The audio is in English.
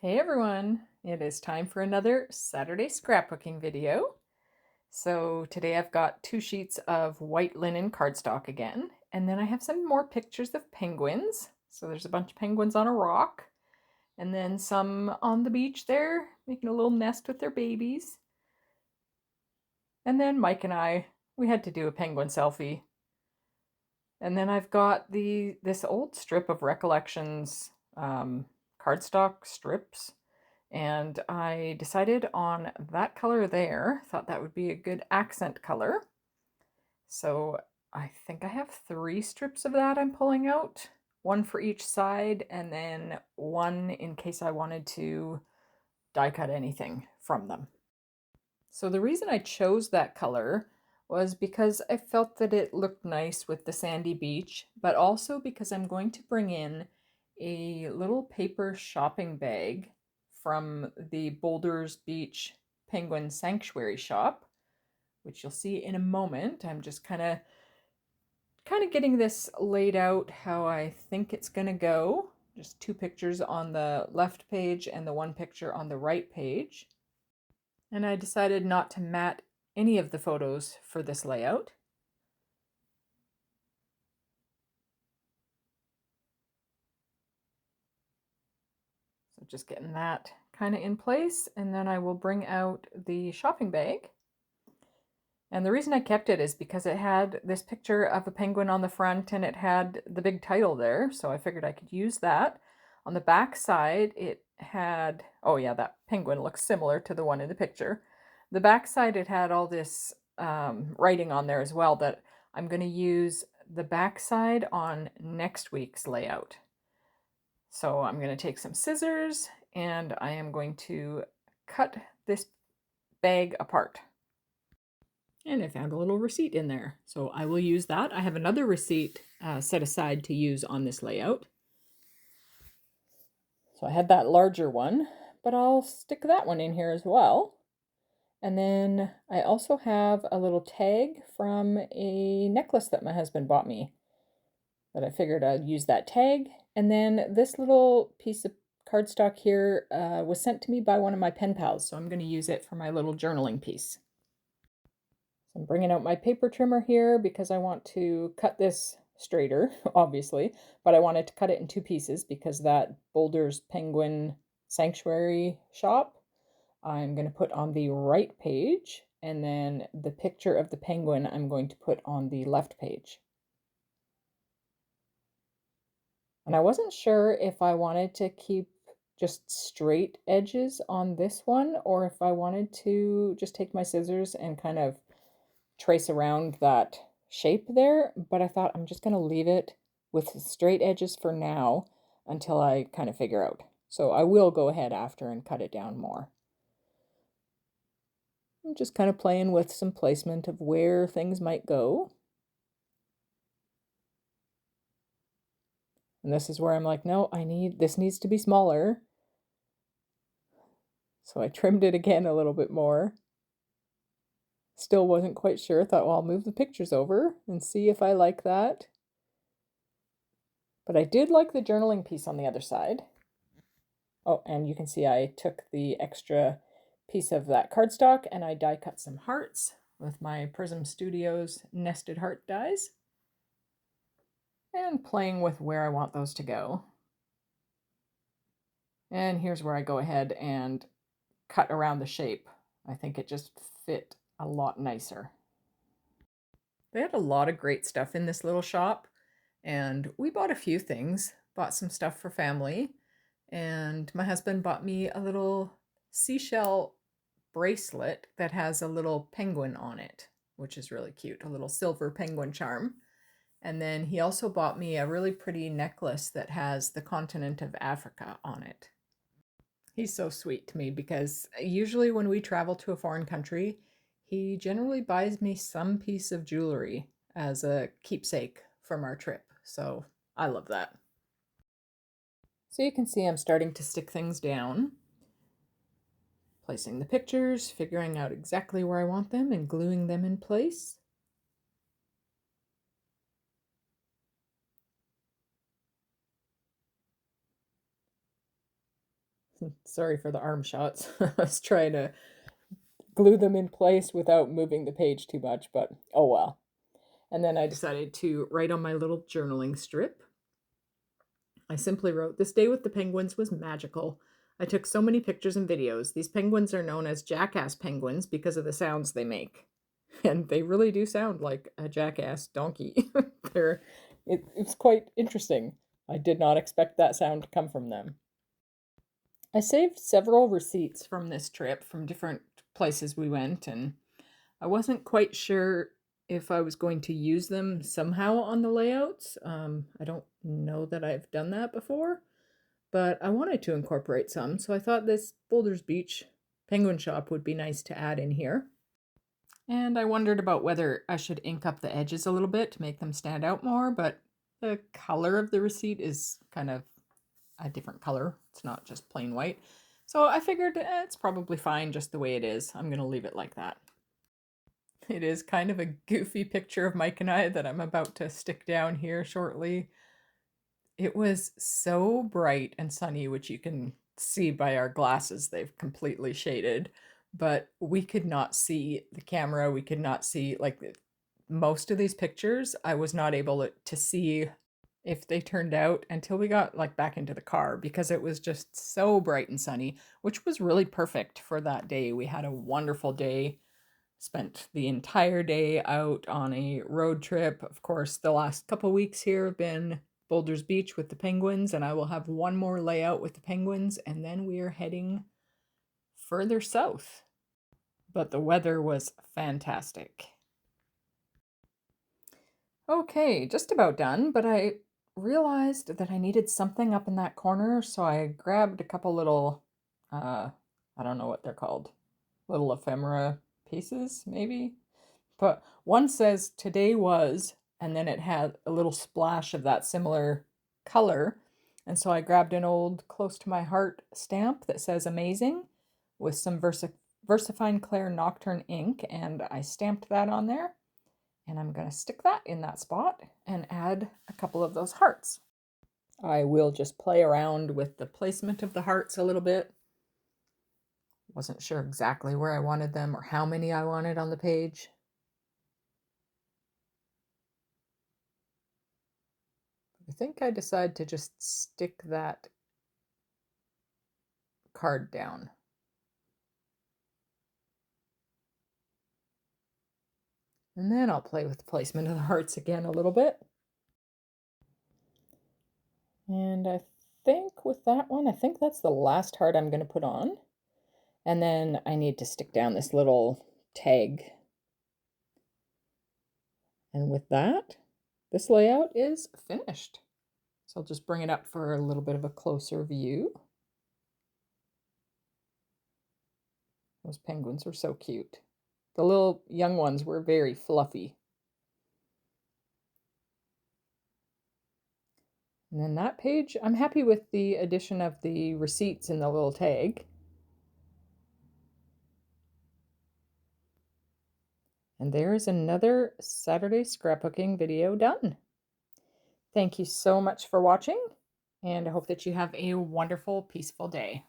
Hey everyone, it is time for another Saturday scrapbooking video. So today I've got 2 sheets of white linen cardstock again, and then I have some more pictures of penguins. So there's a bunch of penguins on a rock, and then some on the beach there, making a little nest with their babies. And then Mike and we had to do a penguin selfie. And then I've got this old strip of Recollections cardstock strips. And I decided on that color there. Thought that would be a good accent color. So I think I have 3 strips of that I'm pulling out. One for each side, and then one in case I wanted to die cut anything from them. So the reason I chose that color was because I felt that it looked nice with the sandy beach, but also because I'm going to bring in a little paper shopping bag from the Boulders Beach Penguin Sanctuary shop, which you'll see in a moment. I'm just kind of getting this laid out how I think it's going to go. Just 2 pictures on the left page and the 1 picture on the right page. And I decided not to mat any of the photos for this layout. So just getting that kind of in place, and then I will bring out the shopping bag. And the reason I kept it is because it had this picture of a penguin on the front and it had the big title there, so I figured I could use that. On the back side, it had, oh yeah, that penguin looks similar to the one in the picture. The back side, it had all this writing on there as well that I'm going to use the back side on next week's layout. So I'm going to take some scissors and I am going to cut this bag apart. And I found a little receipt in there, so I will use that. I have another receipt set aside to use on this layout. So I had that larger one, but I'll stick that one in here as well. And then I also have a little tag from a necklace that my husband bought me that I figured I'd use that tag. And then this little piece of cardstock here was sent to me by one of my pen pals, so I'm going to use it for my little journaling piece. So I'm bringing out my paper trimmer here because I want to cut this straighter, obviously, but I wanted to cut it in 2 pieces because that Boulders Penguin Sanctuary shop I'm going to put on the right page, and then the picture of the penguin I'm going to put on the left page. And I wasn't sure if I wanted to keep just straight edges on this one or if I wanted to just take my scissors and kind of trace around that shape there, but I thought I'm just going to leave it with straight edges for now until I kind of figure out. So I will go ahead after and cut it down more. I'm just kind of playing with some placement of where things might go. And this is where I'm like, no, this needs to be smaller. So I trimmed it again a little bit more. Still wasn't quite sure. Thought, well, I'll move the pictures over and see if I like that. But I did like the journaling piece on the other side. Oh, and you can see I took the extra piece of that cardstock and I die cut some hearts with my Prism Studios nested heart dies. And playing with where I want those to go. And here's where I go ahead and cut around the shape. I think it just fit a lot nicer. They had a lot of great stuff in this little shop, and we bought a few things. Bought some stuff for family, and my husband bought me a little seashell bracelet that has a little penguin on it, which is really cute, a little silver penguin charm. And then he also bought me a really pretty necklace that has the continent of Africa on it. He's so sweet to me because usually when we travel to a foreign country, he generally buys me some piece of jewelry as a keepsake from our trip. So I love that. So you can see I'm starting to stick things down, placing the pictures, figuring out exactly where I want them, and gluing them in place. Sorry for the arm shots. I was trying to glue them in place without moving the page too much, but oh well. And then I decided to write on my little journaling strip. I simply wrote, "This day with the penguins was magical. I took so many pictures and videos. These penguins are known as jackass penguins because of the sounds they make." And they really do sound like a jackass donkey. It's quite interesting. I did not expect that sound to come from them. I saved several receipts from this trip from different places we went, and I wasn't quite sure if I was going to use them somehow on the layouts. I don't know that I've done that before, but I wanted to incorporate some, so I thought this Boulders Beach penguin shop would be nice to add in here. And I wondered about whether I should ink up the edges a little bit to make them stand out more, but the color of the receipt is kind of a different color. It's not just plain white. So I figured it's probably fine just the way it is. I'm going to leave it like that. It is kind of a goofy picture of Mike and I that I'm about to stick down here shortly. It was so bright and sunny, which you can see by our glasses. They've completely shaded, but we could not see the camera. We could not see, like, most of these pictures. I was not able to see if they turned out until we got like back into the car because it was just so bright and sunny, which was really perfect for that day. We had a wonderful day, spent the entire day out on a road trip. Of course, the last couple weeks here have been Boulders Beach with the penguins, and I will have one more layout with the penguins, and then we are heading further south. But the weather was fantastic. Okay, just about done, but I realized that I needed something up in that corner, so I grabbed a couple little, I don't know what they're called, little ephemera pieces, maybe? But one says today was, and then it had a little splash of that similar color. And so I grabbed an old close to my heart stamp that says amazing with some VersaFine Clair Nocturne ink, and I stamped that on there. And I'm going to stick that in that spot and add a couple of those hearts. I will just play around with the placement of the hearts a little bit. Wasn't sure exactly where I wanted them or how many I wanted on the page. I think I decided to just stick that card down. And then I'll play with the placement of the hearts again a little bit. And I think with that one, I think that's the last heart I'm going to put on. And then I need to stick down this little tag. And with that, this layout is finished. So I'll just bring it up for a little bit of a closer view. Those penguins were so cute. The little young ones were very fluffy. And then that page, I'm happy with the addition of the receipts in the little tag. And there's another Saturday scrapbooking video done. Thank you so much for watching, and I hope that you have a wonderful, peaceful day.